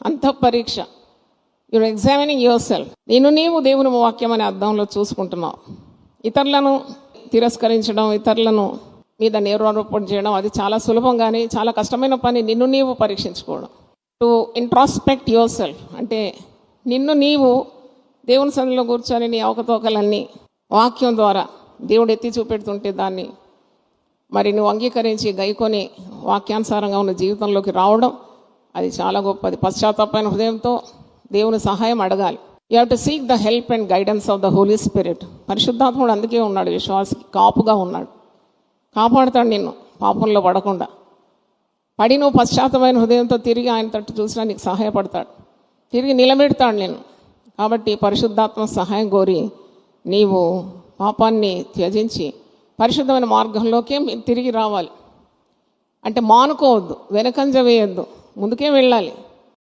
అంతఃపరీక్ష. You're examining yourself. నేను నీవు దేవుని వాక్యం అనే అర్థంలో చూసుకుంటున్నావు. ఇతరులను తిరస్కరించడం, ఇతరులను మీద నేరారోపణ చేయడం అది చాలా సులభం, కానీ చాలా కష్టమైన పని నిన్ను నీవు పరీక్షించుకోవడం. టు ఇంట్రాస్పెక్ట్ యువర్ సెల్ఫ్ అంటే నిన్ను నీవు దేవుని సన్నిధిలో కూర్చొని నీ అవకతవకలన్నీ వాక్యం ద్వారా దేవుడు ఎత్తి చూపెడుతుంటే దాన్ని మరి నువ్వు అంగీకరించి గైకొని వాక్యానుసారంగా ఉన్న జీవితంలోకి రావడం అది చాలా గొప్పది. పశ్చాత్తాపమైన హృదయంతో దేవుని సహాయం అడగాలి. You have to seek the help and guidance of the Holy Spirit. పరిశుద్ధాత్ముడు అందుకే ఉన్నాడు, విశ్వాసకి కాపుగా ఉన్నాడు, కాపాడుతాడు నిన్ను పాపంలో పడకుండా. పడి నువ్వు పశ్చాత్తమైన హృదయంతో తిరిగి ఆయన తట్టు చూసినా నీకు సహాయపడతాడు, తిరిగి నిలబెడతాడు నిన్ను. కాబట్టి పరిశుద్ధాత్మ సహాయం కోరి నీవు పాపాన్ని త్యజించి పరిశుద్ధమైన మార్గంలోకే తిరిగి రావాలి. అంటే మానుకోవద్దు, వెనకంజ వేయొద్దు, ముందుకే వెళ్ళాలి.